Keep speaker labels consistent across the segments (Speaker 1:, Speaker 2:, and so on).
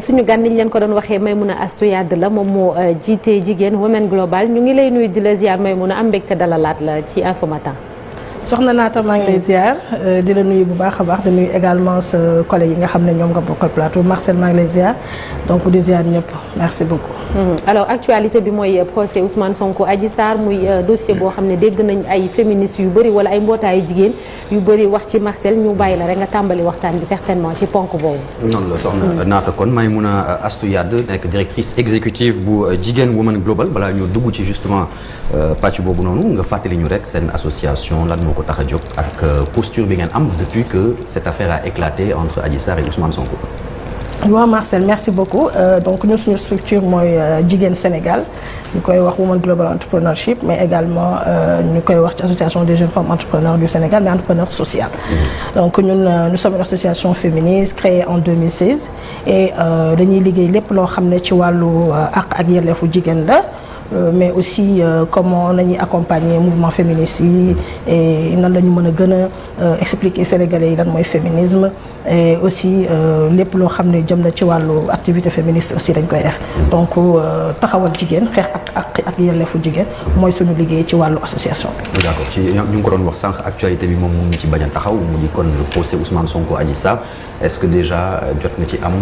Speaker 1: suñu gan niñ leen ko doon waxee Maimouna Astou Yade la moom moo jiite jigéen Women Global ñu ngi lay nuyu di la ziar Maimouna am mbégte dalalaat la ci Infos Matin.
Speaker 2: soxna Naata maa ngi lay ziar di la nuyu bu baax a baax di nuyu également sa collègue yi nga xam ne ñoom nga bokkal plateau Marcel maa ngi lay ziar donc di ziar ñëpp merci beaucoup.
Speaker 1: alors actualité bi mooy procès Ousmane Sonko Adji Sarr muy dossier boo xam ne dégg nañ ay féministes yu bëri wala ay mbootaayu jigéen yu bëri wax ci Marcel ñu bàyyi la rek nga tàmbali waxtaan bi certainement ci ponk boobu.
Speaker 3: noonu la soxna Naata kon Maimouna Astou Yade nekk directrice exécutive bu Jigéen Women Global balaa ñu dugg ci justement pàcc boobu noonu nga fàttali ñu rek seen association lan moo ko tax a jóg ak posture bi ngeen am depuis que cette affaire a éclaté entre Adji Sarr et Ousmane Sonko.
Speaker 2: waaw Marcel merci beaucoup donc ñun suñu structure mooy Jigéen Sénégal ñu koy wax Women Global Entrepreneurship mais également ñu koy wax ci association des jeunes femmes entrepreneurs du Sénégal mais entrepreneurs social. Donc nous sommes une association féministe créée en 2016 et dañuy liggéey lépp loo xam ne ci wàllu àq ak yelleefu jigéen la. Mais aussi comment nañuy accompagner mouvement féministe yi et nan la ñu mën a gën a expliquer sénégalais yi lan mooy féminisme et aussi lépp loo xam ne jëm na ci wàllu activité féministe aussi dañ koy def donc taxawal jigéen xeex ak yelleefu jigéen mooy suñu liggéey ci wàllu association bi.
Speaker 3: d'accord ci ñu ngi ko doon wax sànq actualité bi moom mu ngi ci bañ a taxaw mu di kon le procès Ousmane Sonko Adji Sarr est-ce que déjà jot na ci am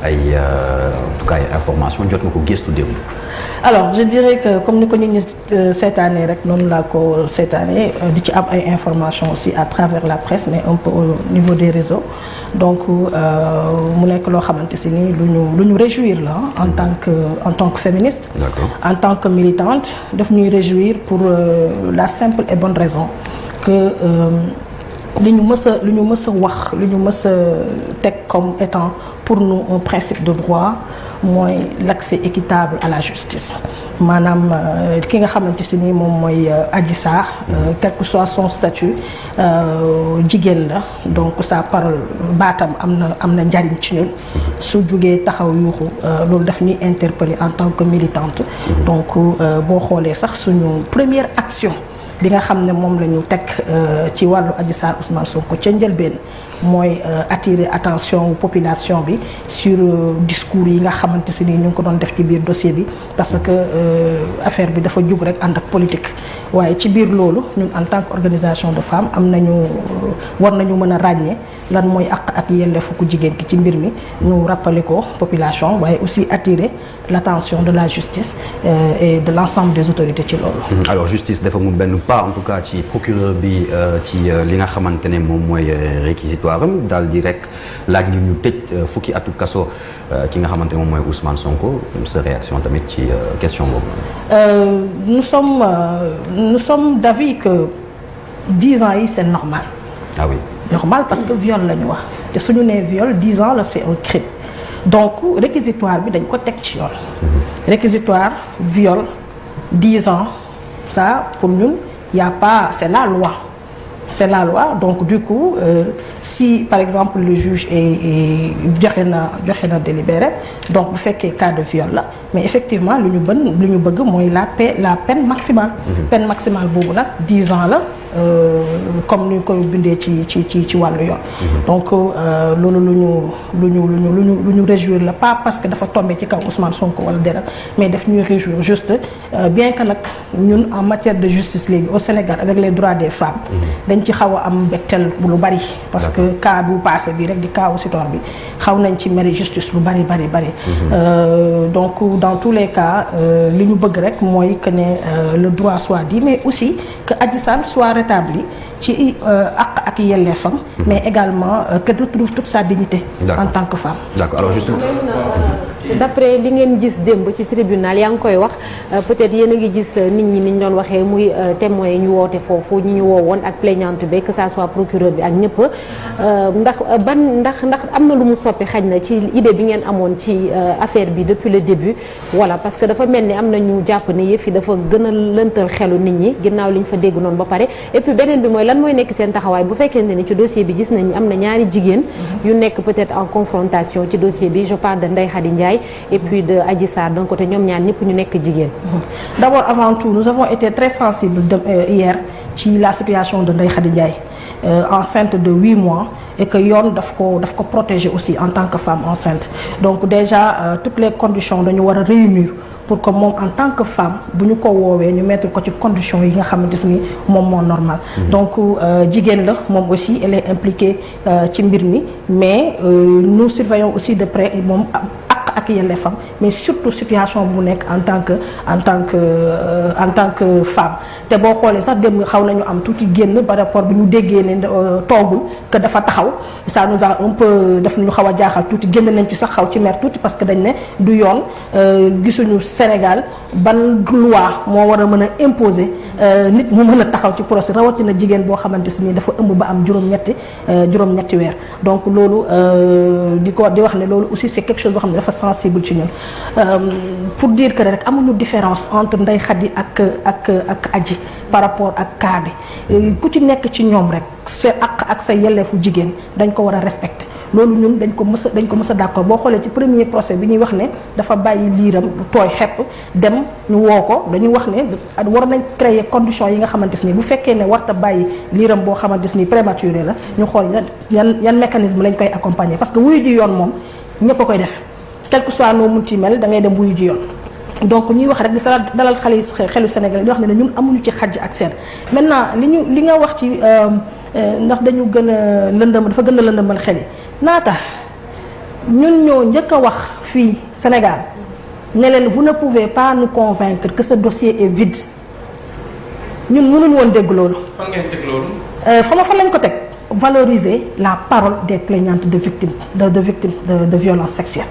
Speaker 3: ay en tout cas ay information jot nga ko gëstu démb.
Speaker 2: Alors je dirais que comme ni ko nit ñi seetaanee rek noonu laa ko seetaanee di ci am ay informations aussi à travers la presse mais un peu au niveau des réseaux donc mu nekk loo xamante si ni lu ñu réjouir la en tant que féministe.
Speaker 3: D'accord.
Speaker 2: En tant que militante daf ñuy réjouir pour la simple et bonne raison que li ñu mës a wax li ñu mës a teg comme étant pour nous un principe de droit mooy l'accès équitable à la justice maanaam ki nga xamante si ni moom mooy Adji Sarr quel que soit son statut jigéen la donc sa parole baatam am na njariñ ci ñun su jugee taxaw yuuxu loolu daf ñuy interpeller en tant que militante donc boo xoolee sax suñu première action bi nga xam ne moom la ñu teg ci wàllu Adji Sarr Ousmane Sonko ca njëlbeen mooy attirer attention population bi sur discours yi nga xamante si ni ñu ngi ko doon def ci biir dossier bi parce que affaire bi dafa jug rek ànd ak politique waaye ci biir loolu ñun en tant qu'organisation de femmes war nañu mën a ràññee lan mooy àq ak yelleefu ku jigéen ki ci mbir mi ñu rappeler ko population waaye aussi attirer l'attention de la justice et de l'ensemble des autorités ci loolu.
Speaker 3: Alors justice dafa mu benn pas en tout cas ci procureur bi ci li nga xamante ne moom mooy réquisitoire am daal di rek laaj li ñu tëj fukki atu kaso ki nga xamante ne moom mooy Ousmane Sonko sa réaction tamit ci question boobu.
Speaker 2: Nous sommes d'avis que 10 ans yi c'est normal.
Speaker 3: Ah oui.
Speaker 2: Normal parce que viol la ñu wax te suñu nee viol 10 ans la c'est un crime donc réquisitoire bi dañ ko teg ci yoon. Réquisitoire viol 10 ans ça pour ñun y a pas c'est la loi. C'est la loi donc du coup si par exemple le juge est joxe na délibéré donc bu fekkee cas de viol la mais effectivement lu ñu bëgg mooy la peine maximale. Peine maximale boobu nag 10 ans la comme ni ñu koy bindee ci wàllu yoon. Donc loolu lu ñu réjouir la pas parce que dafa tombé ci kaw Ousmane Sonko wala dara mais daf ñuy réjouir juste bien que nag ñun en matière de justice léegi au Sénégal avec les droits des femmes. dañ ci xaw a am mbégteel lu bari. parce que cas bu passé bi rek di cas Sitor bi xaw nañ ci mérite justice lu bari. Donc dans tous les cas li ñu bëgg rek mooy que ne le droit soit dit mais aussi que Adji Sarr soit rétabli ci àq ak yelleefam mais également qu'elle retrouve toute sa dignité en tant que femme.
Speaker 3: D'accord alors justement.
Speaker 1: d'après li ngeen gis démb ci tribunal yaa ngi koy wax peut-être yéen a ngi gis nit ñi ni ñu doon waxee muy témoins yi ñu woote foofu ñi ñu woowoon ak plaignante bi que ça soit procureur bi ak ñëpp ndax am na lu mu soppi xaj na ci idée bi ngeen amoon ci affaire bi depuis le début voilà parce que dafa mel ni am na ñu jàpp ne yëf yi dafa gën a lëntal xelu nit ñi ginnaaw li ñu fa dégg noonu ba pare et puis beneen bi mooy lan mooy nekk seen taxawaay bu fekkente ni ci dossier bi gis nañ am na ñaari jigéen yu nekk peut-être en confrontation ci dossier bi je parle de Ndeye Khady Ndiaye et puis de Adji Sarr d'un côté ñoom ñaar ñëpp ñu nekk jigéen.
Speaker 2: D'abord avant tout nous avons été très sensibles hier ci la situation de Ndeye Khady Ndiaye enceinte de 8 mois et que yoon daf ko protéger aussi en tant que femme enceinte donc déjà toutes les conditions dañu war a réunir pour que moom en tant que femme bu ñu ko woowee ñu mettre ko ci conditions yi nga xamante ni moom moo normal donc jigéen la moom aussi elle est impliquée ci mbir mi mais nous surveillons aussi de près moom ak yelleefam mais surtout situation bu mu nekk en tant que femme te boo xoolee sax dem xaw nañu am tuuti génn par rapport bi ñu déggee ne toogul que dafa taxaw ça nous a un peu daf ñu xaw a jaaxal tuuti génn nañ ci sax xaw ci mer tuuti parce que dañ ne du yoon gisuñu Sénégal ban loi moo war a mën a imposer nit mu mën a taxaw ci procès rawatina jigéen boo xamante ni dafa ëmb ba am juróom-ñetti weer donc loolu di wax ne loolu aussi c'est quelque chose boo xam ne dafa sensible ci ñun pour dire que rek amuñu différence entre Ndeye Khady ak Adji par rapport ak cas bi ku ci nekk ci ñoom rek sa ak sa yelleefu jigéen dañ ko war a respecter loolu ñun dañ ko mës a d'accord boo xoolee ci premier procès bi ñuy wax ne dafa bàyyi liiram bu tooy xepp dem ñu woo ko dañuy wax ne war nañ créer conditions yi nga xamante ni bu fekkee ne warta bàyyi liiram boo xamante ni prématuré la ñu xool yan mécanisme lañ koy accompagner parce que wuyu ji yoon moom ñëpp a koy def quel que soit noo munti mel da ngay dem wuyu ji yoon donc ñuy wax rek di sa dalal xelu Sénégal di wax ne ñun amuñu ci xaj ak seen maintenant li nga wax ci ndax dañu gën a dafa gën a lëndëmal xel yi naata ñun ñoo njëkk a wax fii Sénégal ne leen vous ne pouvez pas nous convaincre que ce dossier est vide ñun mënuñu woon dégg loolu.
Speaker 4: fan ngeen teg loolu.
Speaker 2: fan lañ ko teg valoriser la parole des plaignantes de victimes de violences sexuelles.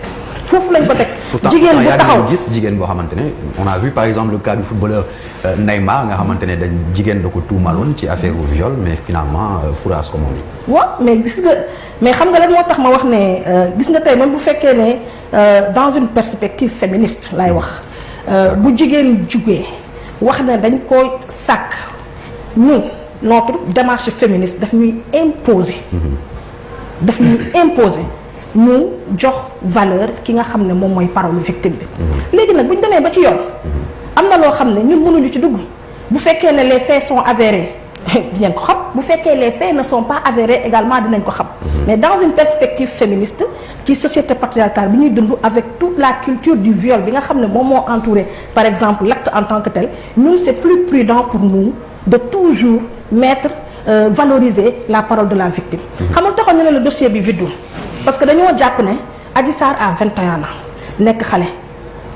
Speaker 2: foofu lañ ko teg jigéen bu taxaw
Speaker 3: gis jigéen boo xamante ne on a vu par exemple le cas du footballeur Neymar nga xamante ne dañ jigéen da ko tuumaloon ci affaire au viol mais finalement fourage comme on dit.
Speaker 2: waaw mais gis nga mais xam nga lan moo tax ma wax ne gis nga tey même bu fekkee ne dans une perspective féministe lay wax bu jigéen jugee wax ne dañ koy sàkk ñun notre démarche féministe daf ñuy imposer. ñu jox valeur ki nga xam ne moom mooy parole victime bi. léegi nag bu ñu demee ba ci yoon. am na loo xam ne ñun mënuñu ci dugg bu fekkee ne les faits sont avérés dinañ ko xam bu fekkee les faits ne sont pas avérés également dinañ ko xam. mais dans une perspective féministe ci société patriarcale bi ñuy dund avec toute la culture du viol bi nga xam ne moom moo entouré par exemple l'acte en tant que tel ñun c'est plus prudent pour nous de toujours mettre valoriser la parole de la victime. xam nga taxoon ne le dossier bi vide. parce que dañoo jàpp ne Adji Sarr a 21 ans nekk xale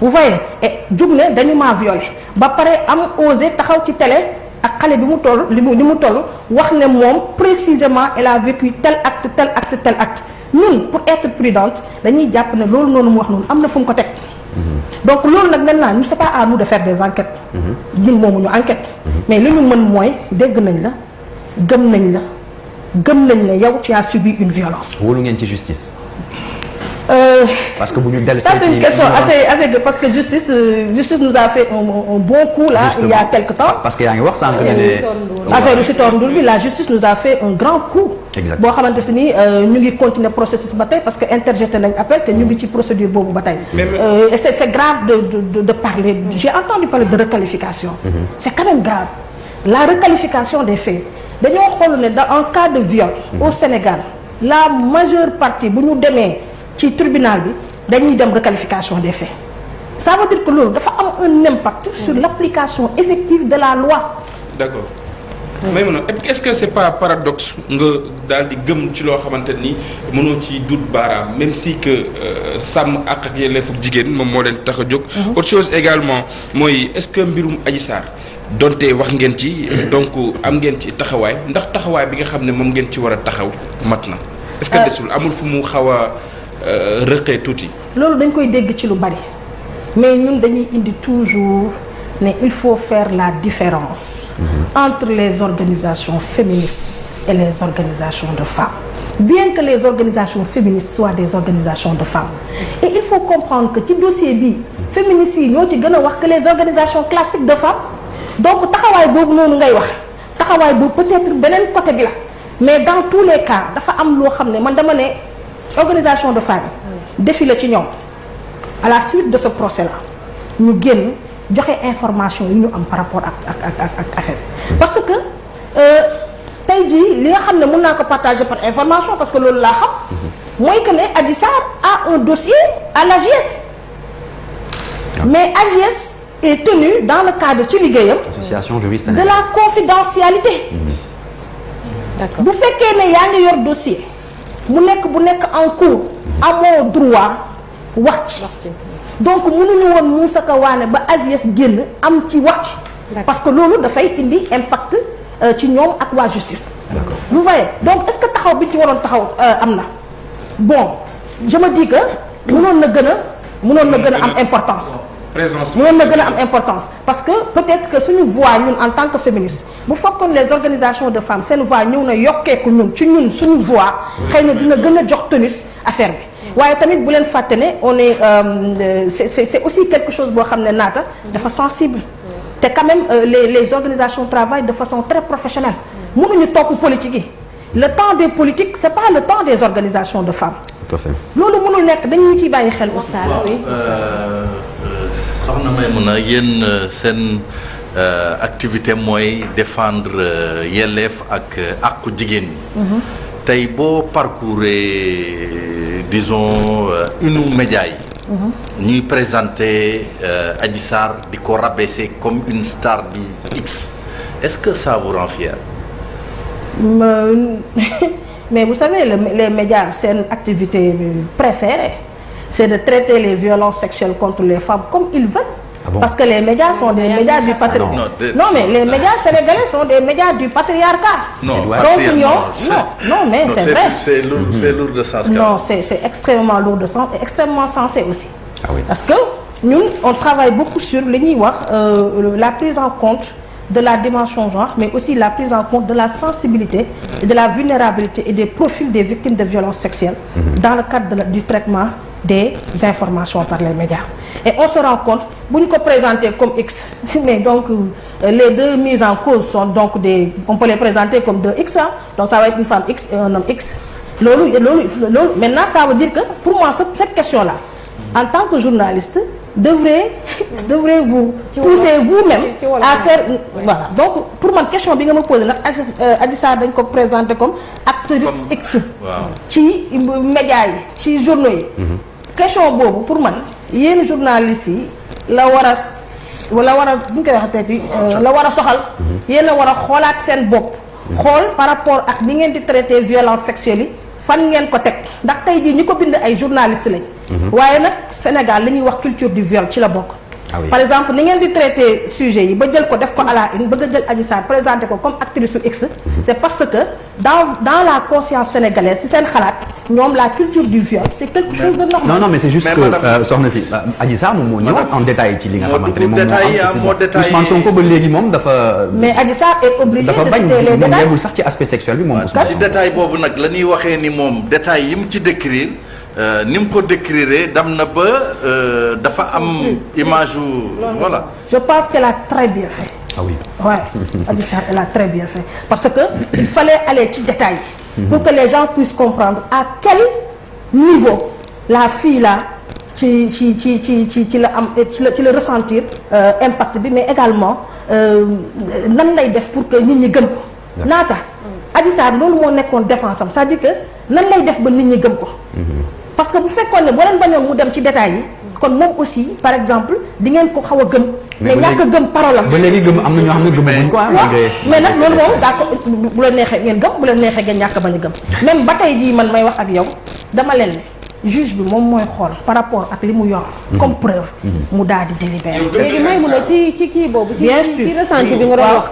Speaker 2: vous voyez et jug ne dañu maa violé ba pare am osé taxaw ci télé ak xale bi mu toll li mu toll wax ne moom précisément elle a vécu tel acte ñun pour être prudente dañuy jàpp ne loolu noonu mu wax noonu am na fu mu ko teg donc loolu nag maintenant ñu c'est pas à nous de faire des enquêtes ñun moomuñu enquête mais li ñu mën mooy dégg nañ la gëm nañ ne yow tu as subi une violence.
Speaker 3: wóolu ngeen ci justice. parce que bu ñu dellu
Speaker 2: ça c'est une question assez parce que justice nous a fait un bon coup là. Justement. Il y a quelque temps.
Speaker 3: parce que yaa ngi wax sànq ne
Speaker 2: affaire u Sitor Ndour bi la justice nous a fait un grand coup.
Speaker 3: exact
Speaker 2: boo xamante ni ñu ngi continuer processus ba tey parce que interjeté nañ appel te ñu ngi ci procédure boobu ba tey. et c'est grave de parler j'ai entendu parler de requalification. C'est quand même grave la requalification des faits. dañoo xool ne en cas de viol au Sénégal la majeure partie bu ñu demee ci tribunal bi dañuy dem requalification des faits ça veut dire que loolu dafa am un impact sur l'application effective de la loi.
Speaker 4: D'accord Maïmouna est-ce que c'est pas paradoxe nga daal di gëm ci loo xamante ni mënoo ci dut baaraam même si que sàmm ak yelleefu jigéen moom moo leen tax a jóg. Autre chose également mooy est-ce que mbirum Adji Sarr donte wax ngeen ci donc am ngeen ci taxawaay ndax taxawaay bi nga xam ne moom ngeen ci war a taxaw mat na. est-ce que desul amul fu mu xaw a rëqee tuuti.
Speaker 2: loolu dañ koy dégg ci lu bari mais ñun dañuy indi toujours ne il faut faire la différence entre les organisations féministes et les organisations de femmes bien que les organisations féministes soient des organisations de femmes et il faut comprendre que ci dossier bi féministes yi ñoo ci gën a wax que les organisations classiques de femmes. donc taxawaay boobu noonu ngay wax taxawaay boobu peut-être beneen côté bi la mais dans tous les cas dafa am loo xam ne man dama ne organisation de femmes yi défilé ci ñoom à la suite de ce procès là ñu génn joxe information yi ñu am par rapport ak affaire parce que tey jii li nga xam ne mën naa ko partager par information parce que loolu laa xam mooy que ne Adji Sarr a un dossier à l'AGS mais AGS est tenu dans le cadre ci liggéeyam
Speaker 3: association juriste
Speaker 2: de la confidentialité
Speaker 1: d'accord
Speaker 2: bu fekkee ne yaa ngi yor dossier bu nekk en cours amoo droit wax ci donc mënuñu woon Moussa Ka waane ba AGS génn am ci wax ci parce que loolu dafay indi impact ci ñoom ak waa justice vous voyez donc est-ce que taxaw bi ci waroon taxaw am na bon je me dis que mënoon na gën a am importance mënoon na gën a am importance parce que peut-être que suñu voix ñun en tant que féministe bu fekkoon les organisations de femmes seen voix ñëw na yokkeeku ñun suñu voix xëy na dina gën a jox tenus affaire bi waaye tamit bu leen fàtte ne on est c'est aussi quelque chose boo xam ne naata dafa sensible te quand même les organisations travaillent de façon très professionnelle mënuñu topp politique yi le temps des politiques c'est pas le temps des organisations de femmes
Speaker 3: tout à fait
Speaker 2: loolu mënul nekk dañu ciy bàyyi xel aussi
Speaker 5: soxna Maïmouna yéen seen activité mooy défendre yelleef ak àqu jigéen ñi tey boo parcourir disons une média yi ñuy présenter Adji Sarr di ko rabaisser comme une star du X est-ce que ça vous rend fier?
Speaker 2: Mais vous savez les médias seen activité préférée c'est de traiter les violences sexuelles contre les femmes comme ils veulent.
Speaker 3: Ah bon?
Speaker 2: Parce que les médias sont des médias du patriarcat. Non mais les médias sénégalais sont des médias du patriarcat.
Speaker 5: Non,
Speaker 2: mais c'est vrai.
Speaker 5: C'est lourd de sens.
Speaker 2: Non, c'est extrêmement lourd de sens et extrêmement sensé aussi.
Speaker 3: Ah oui.
Speaker 2: Parce que ñun on travaille beaucoup sur li ñuy wax la prise en compte de la dimension genre, mais aussi la prise en compte de la sensibilité et de la vulnérabilité et des profils des victimes de violences sexuelles dans le cadre du traitement des informations par les médias. Et on se rend compte, bu ñu ko présenter comme X, mais donc les deux mises en cause sont donc on peut les présenter comme deux X, hein? Donc ça va être une femme X et un homme X. Loolu, maintenant ça veut dire que pour moi cette question-là, en tant que journaliste, devrez vous pousser vous-même à faire voilà. Donc pour man question bi nga ma posé nag Adji Sarr dañ ko présenter comme actrice X ci médias yi ci journaux yi question boobu pour man yéen journalistes yi la war a bu ñu koy waxatee la war a soxal yéen a war a xoolaat seen bopp xool par rapport ak ni ngeen di traiter violence sexuelle yi fan ngeen ko teg ndax tey jii ñi ko bind ay journalistes lañ waaye nag Sénégal li ñuy wax culture du viol ci la bokk. Ah oui. Par exemple ni ngeen di traiter sujet yi ba jël ko def ko à la une bëgg a jël Adji Sarr présenter ko comme actrice su X. C'est parce que dans la conscience sénégalaise ci seen xalaat ñoom la culture du viol c'est quelque chose de normal.
Speaker 3: Non mais c'est juste que soxna si Adji Sarr moom moo ñëwaat en détail ci li nga xamante ne moom moo Ousmane Sonko ba léegi moom dafa.
Speaker 2: mais Adji Sarr est obligé de citer les détails
Speaker 3: moom yeggul sax ci aspect sexuel bi moom.
Speaker 5: ci détail boobu nag la ñuy waxee ni moom détail yi mu ci décrire. ni mu ko décrire dam na ba dafa am image voilà.
Speaker 2: Je pense qu'elle a très bien fait.
Speaker 3: Ah oui.
Speaker 2: Ouais. Adji Sarr elle a très bien fait parce que il fallait aller ci détail pour que les gens puissent comprendre à quel niveau la fille là ci la am ci la ressentir impact bi mais également nan lay def pour que nit ñi gëm ko. naata Adji Sarr loolu moo nekkoon défense am c'est-à-dire que nan lay def ba nit ñi gëm ko. parce que bu fekkoon ne boo leen bañoon mu dem ci détails yi kon moom aussi par exemple di ngeen ko xaw a gëm. mais ñàkk a gëm parole am.
Speaker 3: ba léegi gëm am na ñoo xam ne gëmuñu ko
Speaker 2: mais nag loolu moom daa ko bu leen neexee ngeen gëm bu leen neexee ngeen ñàkk bañ a gëm. même ba tey jii man may wax ak yow dama leen ne juge bi moom mooy xool par rapport ak li mu yor. comme preuve. mu daal di délibérer.
Speaker 1: léegi may mun a ci kii boobu.
Speaker 2: bien sûr
Speaker 1: ci ressenti bi nga doon wax.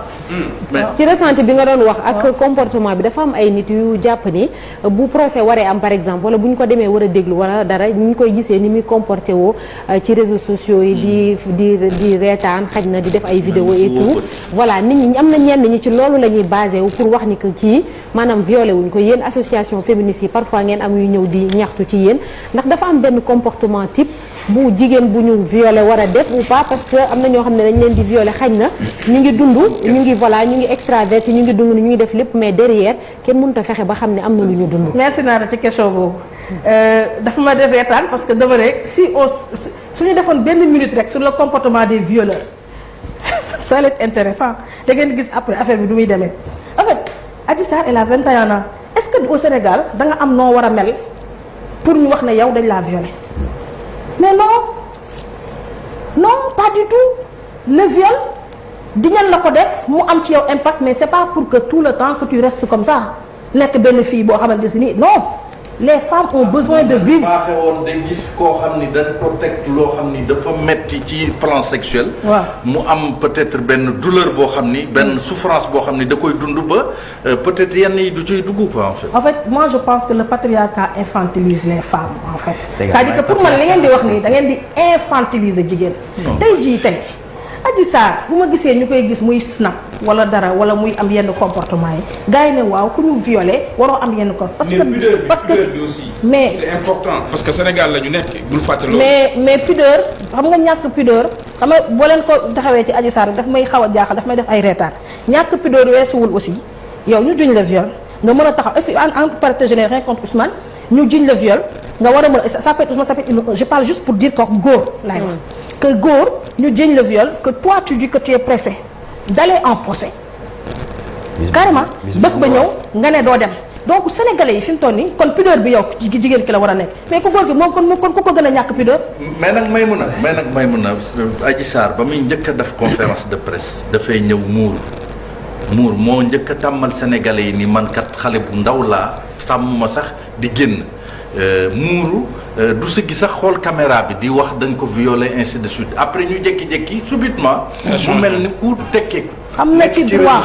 Speaker 1: ci ressenti bi nga doon wax ak comportement bi dafa am ay nit yu jàpp ni bu procès waree am par exemple wala bu ñu ko demee war a déglu wala dara ñu koy gisee ni muy comporté woo ci réseaux sociaux yi di reetaan xaj na di def ay vidéo et tout voilà nit ñi am na ñenn ñi ci loolu la ñuy basé wu pour wax ni que kii maanaam violé wuñ ko yéen association féministe yi parfois ngeen am yu ñëw di ñaxtu ci yéen ndax dafa am benn comportement type bu jigéen bu ñu violé war a def ou pas parce que am na ñoo xam ne dañ leen di violé xaj na ñu ngi dund ñu ngi voilà ñu ngi extraverti ñu ngi dund ñu ngi def lépp mais derrière kenn mënut a fexe ba xam ne am na lu ñu dund.
Speaker 2: merci Nara ci question boobu dafa ma def reetaan parce que dama rek suñu defoon benn minute rek sur le comportement des violeurs ça va être intéressant da ngeen gis après affaire bi du muy demee en fait Adji Sarr elle a 21 ans est-ce que au Sénégal da nga am noo war a mel pour ñu wax ne yow dañ laa violé mais non pas du tout le viol diñal la ko def mu am ci yow impact mais c'est pas pour que tout le temps que tu restes comme ça nekk benn fille boo xamante ni non les femmes ont besoin de vivre.
Speaker 5: baaxee woon de gis koo xam ni dañ ko teg loo xam ni dafa metti ci plan sexuel.
Speaker 2: waaw
Speaker 5: mu am peut-être benn douleur boo xam ni benn souffrance boo xam ni da koy dund ba peut-être yenn yi du ciy dugg quoi en fait.
Speaker 2: En fait moi je pense que le patriarcat infantilise les femmes en fait. c'est-à-dire que pour man li ngeen di wax nii da ngeen di infantiliser jigéen. tey jii tey Adji Sarr bu ma gisee ñu koy gis muy snap wala dara wala muy am yenn comportement yi gars yi ne waaw ku ñu violé waroo am yenn ko parce que
Speaker 4: pudeur bi aussi
Speaker 2: mais
Speaker 4: c'est important parce que Sénégal la ñu nekk bul fàtte loolu.
Speaker 2: mais pudeur xam nga ñàkk pudeur xam nga boo leen ko taxawee ci Adji Sarr daf may xaw a jaaxal daf may def ay reetaan ñàkk pudeur weesuwul aussi yow ñu juñ la viol nga mën a taxaw et puis en partie je n'ai rien contre Ousmane ñu jiñ le viol nga war a mën ça peut être Ousmane ça peut être je parle juste pour dire que góor laay wax que góor ñu jiñ le viol que toi tu dis que tu es pressé d'aller en procès carrément bés ba ñëw nga ne doo dem donc sénégalais yi fi mu toll nii kon pudeur bi yow jigéen ki la war a nekk mais ku góor gi moom kon ku ko gën a ñàkk pudeur.
Speaker 5: mais nag may mun a Adji Sarr ba muy njëkk a def conférence de presse dafay ñëw muur moo njëkk a tàmmal sénégalais yi ni man kat xale bu ndaw laa tàmm ma sax di génn muuru du sëggi sax xool caméra bi di wax dañ ko violer ainsi de suite après ñu jékki-jékki subitement mu mel ni ku tekkee
Speaker 2: am na ci droit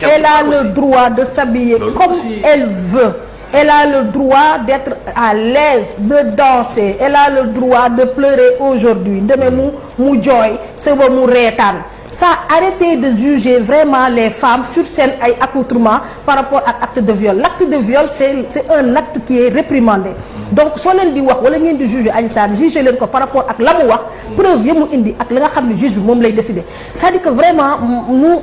Speaker 2: elle a le droit de s'habiller comme elle veut elle a le droit d'être à l'aise de danser elle a le droit de pleurer aujourd'hui demain mu jooy c'est ba mu reetaan ça arrêtez de juger vraiment les femmes sur seen ay accoutrements par rapport ak acte de viol l'acte de viol c'est un acte qui est réprimandé donc soo leen di wax wala ngeen di juger Adji Sarr juger leen ko par rapport ak la mu wax preuve yi mu indi ak la nga xam ne juge bi moom lay décider c'est-à-dire que vraiment nous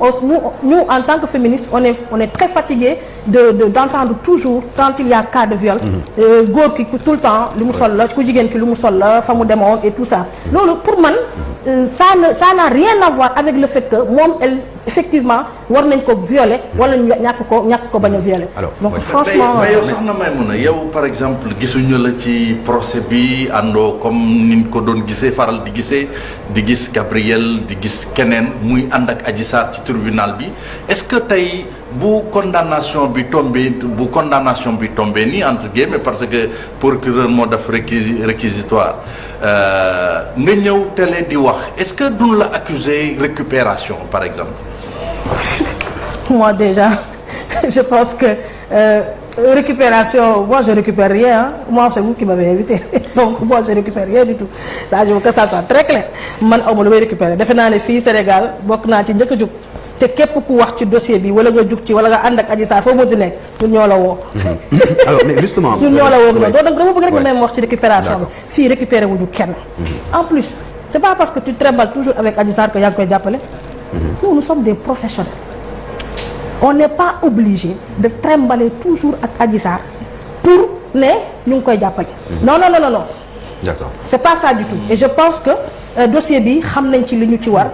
Speaker 2: en tant que féministes on est très fatigués d'entendre toujours quand il y a cas de viol góor ki tout le temps lu mu sol la ku jigéen ki lu mu sol la fa mu demoon et tout ça loolu pour man ça n'a rien à voir avec le fait que moom elle effectivement war nañ ko violer wala ñàkk ko bañ a violer. donc franchement
Speaker 5: mais yow soxna Maïmouna yow par exemple gisuñu la ci procès bi àndoo comme niñ ko doon gisee faral di gisee di gis Gabriel di gis keneen muy ànd ak Adji Sarr ci tribunal bi est-ce que tey bu condamnation bi tombé nii entre guillemets parce que procureur moo def réquisitoire nga ñëw télé di wax est-ce que duñ la accuser récupération par exemple.
Speaker 2: Moi déjà je pense que récupération moi je récupère rien moi c'est vous qui m'avez invité donc moi je récupère rien du tout ça je veux que ça soit très clair man awma lu may récupérer defe naa ne fii Sénégal bokk naa ci njëkk a jóg te képp ku wax ci dossier bi wala nga jug ci wala nga ànd ak Adji Sarr foo mënti nekk ñun ñoo la woo.
Speaker 3: alors mais justement.
Speaker 2: ñun ñoo la woo donc dama bëgg rek nga même wax ci récupération bi fii récupéré wuñu kenn. en plus c'est pas parce que tu trembles toujours avec Adji Sarr que yaa ngi koy jàppale. nous sommes des professionnels. on n'est pas obligé de trembler toujours ak Adji Sarr pour ne ñu ngi koy jàppale. non.
Speaker 3: d'accord
Speaker 2: c'est pas ça du tout et je pense que dossier bi xam nañ ci li ñu ci war.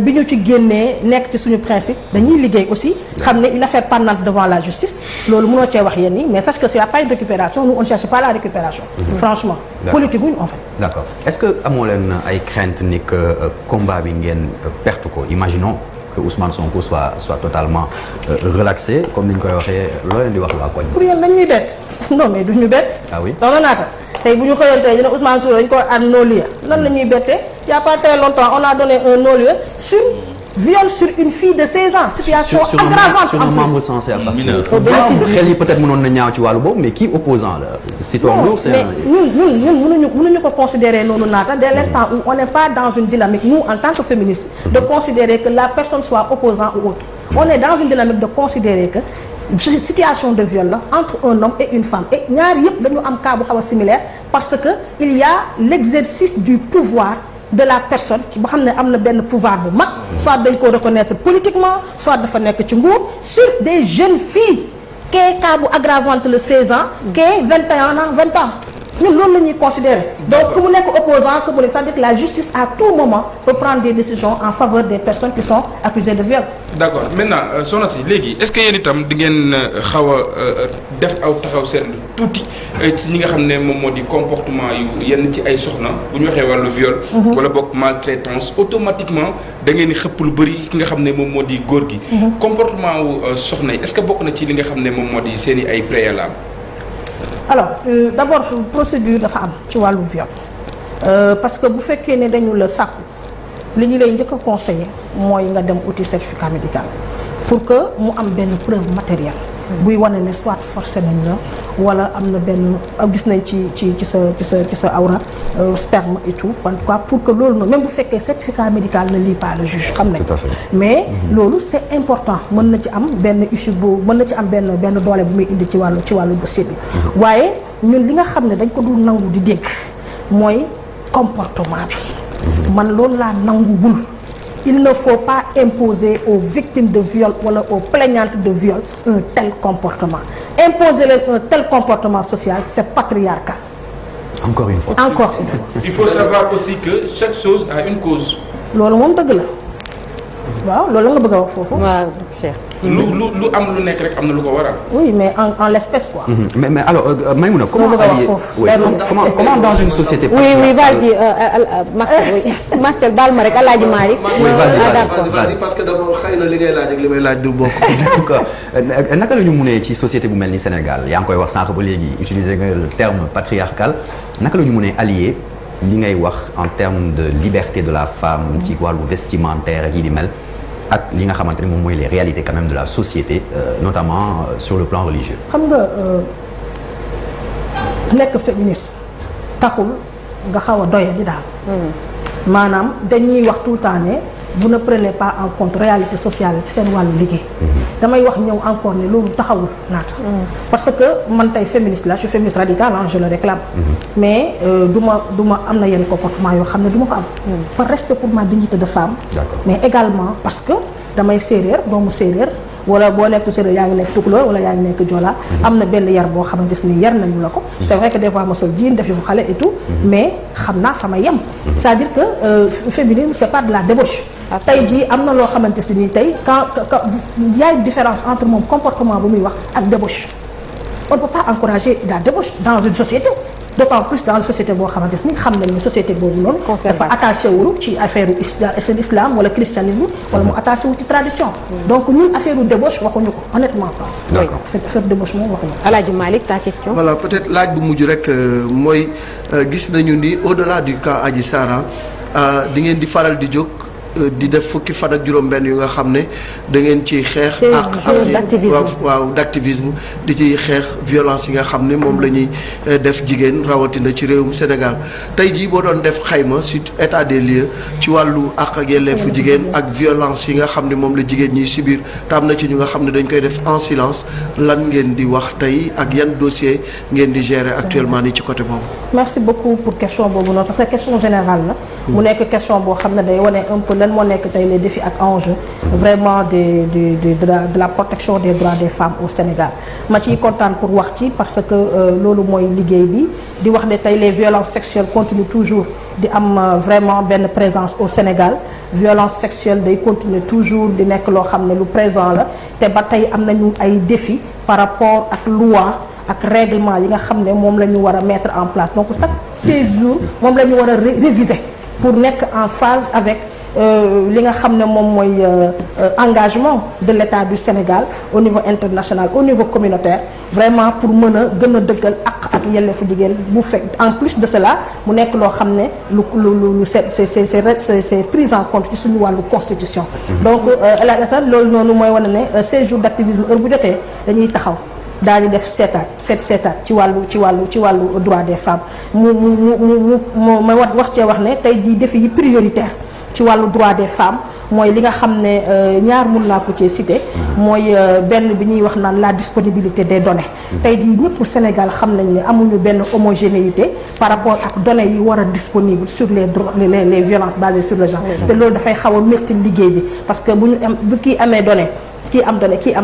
Speaker 2: bi ñu ci génnee nekk ci suñu principe dañuy liggéey aussi xam ne une affaire pendante devant la justice loolu mënoo cee wax yéen yi mais sache que s'il y a pas une récupération nous on ne cherche pas la récupération franchement politique wuñ en fait
Speaker 3: d'accord est-ce que amoo leen ay crainte ni que combat bi ngeen perte ko imaginons que Ousmane Sonko soit totalement relaxé comme ni ñu koy waxee loo leen di wax waa koñ
Speaker 2: pour yéen dañuy bett non mais duñu bett
Speaker 3: ah oui
Speaker 2: doona naata tey bu ñu xëyoon tey ñu ne Ousmane Sonko dañu ko war non-lieu lan la ñuy bettee il y a pas très longtemps on a donné un non-lieu sur viol sur une fille de 16 ans situation aggravante
Speaker 3: sur un membre censé à partir xel yi peut-être mënoon na ñaaw ci wàllu boobu mais kii opposant la citoyen c'est
Speaker 2: ñun mënuñu ko considérer noonu naata dès l'instant où on n'est pas dans une dynamique nous en tant que féministes de considérer que la personne soit opposant ou autre on est dans une dynamique de considérer que situation de viol la entre un homme et une femme et ñaar yëpp dañu am cas bu xaw a similaire parce que il y a l'exercice du pouvoir de la personne ki ba xam ne am na benn pouvoir bu mag soit dañ ko reconnaître politiquement soit dafa nekk ci nguur sur des jeunes filles kee cas bu aggravante le 16 ans kee 21 ans 20 ans ñun loolu la ñuy considérer. donc ku mu nekk opposant que mu ne c'est-à-dire que la justice à tout moment peut prendre des décisions en faveur des personnes qui sont accusées de viol.
Speaker 4: d'accord maintenant soxna si léegi est-ce que yéen itam di ngeen xaw a def aw taxaw seen tuuti ci ñi nga xam ne moom moo di comportement yu yenn ci ay soxna bu ñu waxee wàllu viol. wala boog maltraitance automatiquement da ngeen di xëpp lu bëri ki nga xam ne moom moo di góor gi. comportement wu soxna yi est-ce que bokk na ci li nga xam ne moom moo di seen i ay préalable.
Speaker 2: alors d'abord procédure dafa am ci wàllu viol parce que bu fekkee ne dañu la sàkku li ñu lay njëkk a conseiller mooy nga dem uti certificat médical pour que mu am benn preuve matérielle buy wane ne soit forcé nañ la wala am na benn gis nañ ci sa awra sperme et tout en tout cas pour que loolu noonu même bu fekkee certificat médical ne lit pas le juge xam nañ mais loolu c'est important mën na ci am benn issue bu mën na ci am benn doole bu muy indi ci wàllu dossier bi waaye ñun li nga xam ne dañ ko dul nangu di dégg mooy comportement bi man loolu laa nanguwul. Il ne faut pas imposer aux victimes de viol wala aux plaignantes de viol un tel comportement. Imposer leen un tel comportement social, c'est patriarcal.
Speaker 3: Encore une fois.
Speaker 4: Il faut savoir aussi que chaque chose a une cause.
Speaker 2: loolu moom dëgg la waaw loolu la nga bëgg a wax foofu.
Speaker 1: waaw Cheikh.
Speaker 4: lu am lu nekk rek am na lu ko waral.
Speaker 2: oui mais en l'espèce quoi.
Speaker 3: mais alors Maïmouna comment allier comment dans une société.
Speaker 1: oui vas-y Marcel baal ma rek Alaaji Malick.
Speaker 6: vas-y parce que dama xëy na li ngay laaj ak li may laaj du bokk.
Speaker 3: naka la ñu mënee ci société bu mel ni Sénégal yaa ngi koy wax sànq ba léegi utiliser nga le terme patriarcal naka la ñu mënee allier li ngay wax en termes de liberté de la femme ci wàllu vestimentaire ak yi di mel ak li nga xamante ne moom mooy les réalités quand même de la société notamment sur le plan religieux.
Speaker 2: xam nga nekk féministe taxul nga xaw a doye di daal. maanaam dañuy wax tout le temps ne vous ne prenez pas en compte réalité sociale ci seen wàllu liggéey. damay wax ñëw encore ne loolu taxawul naata. parce que man tey féministe la je suis féministe radicale je le réclame. mais du ma am na yenn comportement yoo xam ne du ma ko am. par respect pour ma dignité de femme. mais également parce que damay séeréer doomu séeréer. wala boo nekk séeréer yaa ngi nekk tukulóor wala yaa ngi nekk jola am na benn yar boo xamante ni yar nañu la ko. c'est vrai que des fois ma sol jean def fu xale et tout. mais xam naa fa ma yem. c'est-à-dire que féminine c'est pas de la débauche. tey jii am na loo xamante si nii tey quand y a une différence entre moom comportement bu muy wax ak débauche. on ne peut pas encourager la débauche dans une société. d'autant plus dans une société boo xamante ni xam nañ ne société boobu noonu. dafa attaché wu ci affaire islam wala christianisme. wala mu attaché wu ci tradition. donc ñun affaire débauche waxuñu ko honnêtement pas.
Speaker 3: d'accord
Speaker 2: affaire débauche moom waxuñu ko.
Speaker 1: Alaaji Malick ta question.
Speaker 6: voilà peut-être laaj bu mujj rek mooy gis nañu ni au-delà du cas Adji Sarr di ngeen di faral di jóg. di def fukki fan ak juróom-benn yu nga xam ne da ngeen ciy xeex. waaw d'activisme di ciy xeex violence yi nga xam ne moom la ñuy def jigéen rawatina ci réewum Sénégal tey jii boo doon def xayma ci état des lieux ci wàllu àq ak yelleefu jigéen ak violence yi nga xam ne moom la jigéen ñiy subir te am na ci ñu nga xam ne dañ koy def en silence lan ngeen di wax tey ak yan dossier ngeen di gérer actuellement nii ci côté boobu.
Speaker 2: merci beaucoup pour question boobu noonu parce que question générale la. mu nekk question boo xam ne day wane un peu moo nekk tey les défis ak enjeux vraiment de la protection des droits des femmes au Sénégal ma ciy kontaan pour wax ci parce que loolu mooy liggéey bi di wax ne tey les violences sexuelles continuent toujours di am vraiment benn présence au Sénégal violence sexuelle day continuer toujours di nekk loo xam ne lu présent la te ba tey am nañu ay défis par rapport ak loi ak règlement yi nga xam ne moom la ñu war a mettre en place donc chaque 16 jours moom la ñu war a réviser pour nekk en phase avec li nga xam ne moom mooy engagement de l'État du Sénégal au niveau international au niveau communautaire vraiment pour mën a gën a dëggal ak yelleefu jigéen bu fekk en plus de cela mu nekk loo xam ne lu c'est pris en compte ci suñu wàllu constitution. donc El Hadj Assane loolu noonu mooy wane ne 16 jours d'activisme heure bu jotee dañuy taxaw. daal di def seetaat ci wàllu droit des femmes ma wax ne tey jii défi yi prioritaire ci wàllu droit des femmes mooy li nga xam ne ñaar mun naa ko ci citer mooy benn bi ñuy wax naan la disponibilité des données tey jii ñëpp Sénégal xam nañ ne amuñu benn homogénéité par rapport ak données yi war a disponible sur les violences basées sur le genre te loolu dafay xaw a métti liggéey bi parce que bu kii amee données kii am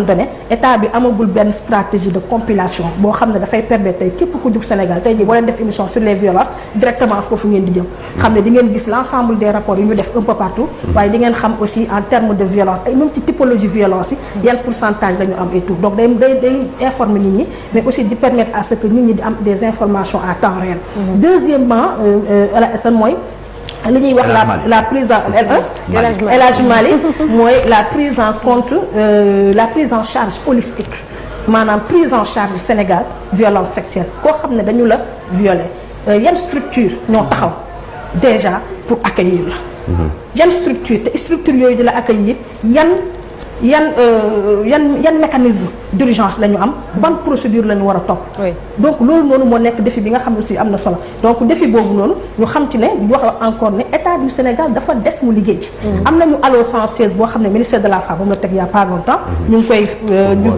Speaker 2: donné état bi amagul benn stratégie de compilation boo xam ne dafay permettre tey képp ku jug Sénégal tey jii boo leen def émission sur les violences directement foofu ngeen di jëm xam ne di ngeen gis l'ensemble des rapports yu ñu def un peu partout waaye di ngeen xam aussi en termes de violence ay même ci typologie violence yi yan pourcentage la ñu am et tout donc day informer nit ñi mais aussi di permettre à ce que nit ñi di am des informations à temps réel. Deuxièmement mooy li ñuy wax la prise en El Hadj Malick mooy la prise en compte la prise en charge holistique maanaam prise en charge Sénégal violence sexuelle koo xam ne dañu la violer yan structure ñoo taxaw déjà pour accueillir la yan structure te structure yooyu di la accueillir yan mécanisme d'urgence la ñu am ban procédure la ñu war a topp donc loolu noonu moo nekk défi bi nga xam ne aussi am na solo donc défi boobu noonu ñu xam ci ne ñu wax encore ne état du Sénégal dafa des mu liggéey ci am nañu allo 116 boo xam ne ministère de la femme ba mu la teg il y a pas longtemps ñu ngi koy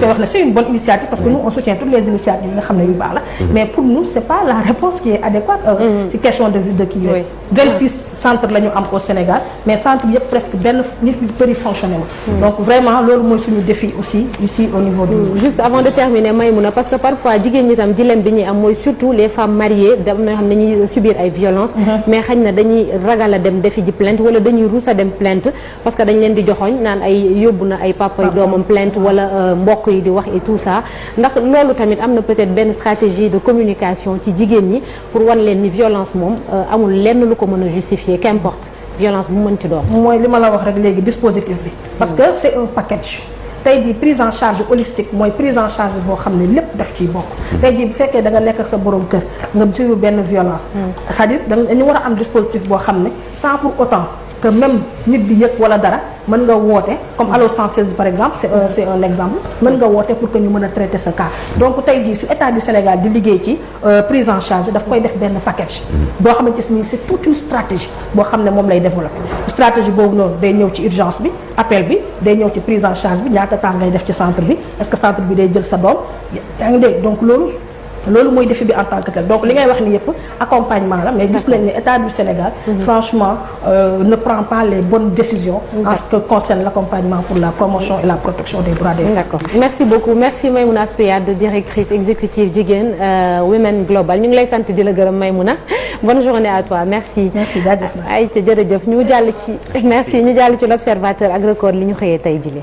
Speaker 2: wax ne c'est une bonne initiative parce que nous on soutient toutes les initiatives yi nga xam ne yu baax la mais pour nous c'est pas la réponse qui est adéquate ci question de kii yooyu 26 centres la ñu am au Sénégal mais centre yëpp presque benn nit yu bëri fonctionné ma donc vraiment loolu mooy suñu défi aussi ici au niveau du
Speaker 1: juste avant de terminer Maïmouna parce que parfois jigéen ñi tam dilemme bi ñuy am mooy surtout les femmes mariées dem na xam ne dañuy subir ay violences mais xañ na dañuy ragal a dem defi ji plainte wala dañuy ruus a dem plainte parce que dañ leen di joxoñ naan ay yóbbu na ay papa yi doomam plainte wala mbokk yi di wax et tout ça ndax loolu tamit am na peut-être benn stratégie de communication ci jigéen ñi pour wan leen ni violence moom amul lenn lu ko mën a justifier qu'importe violence bu mën ci doon
Speaker 2: mooy li ma la wax rek léegi dispositif bi parce que c'est un package tey jii prise en charge holistique mooy prise en charge boo xam ne lépp daf ciy bokk tey jii bu fekkee da nga nekk ak sa borom kër nga subir benn violence c'est-à-dire dañu war a am dispositif boo xam ne sans pour autant que même nit di yëg wala dara mën nga woote comme allo 116 par exemple c'est un exemple mën nga woote pour que ñu mën a traiter ce cas donc tey jii su état du Sénégal di liggéey ci prise en charge daf koy def benn package boo xamante ni c'est toute une stratégie boo xam ne moom lay développer stratégie boobu noonu day ñëw ci urgence bi appel bi day ñëw ci prise en charge bi ñaata temps ngay def ci centre bi est-ce que centre bi day jël sa doom yaa ngi dégg donc loolu mooy défi bi en tant que tel donc li ngay wax ni yëpp accompagnement la mais gis nañ ne état du Sénégal franchement ne prend pas les bonnes décisions en ce qui concerne l'accompagnement pour la promotion et la protection des droits des femmes.
Speaker 1: D'accord merci beaucoup merci Maïmouna Astou Yade directrice exécutive Jigéen Women Global ñu ngi lay sant di la gërëm Maïmouna bonne journée à toi merci.
Speaker 2: merci jaajëf na
Speaker 1: ay ca jërëjëf ñu jàll ci l'Observateur ak Record li ñu xëyee tey jile.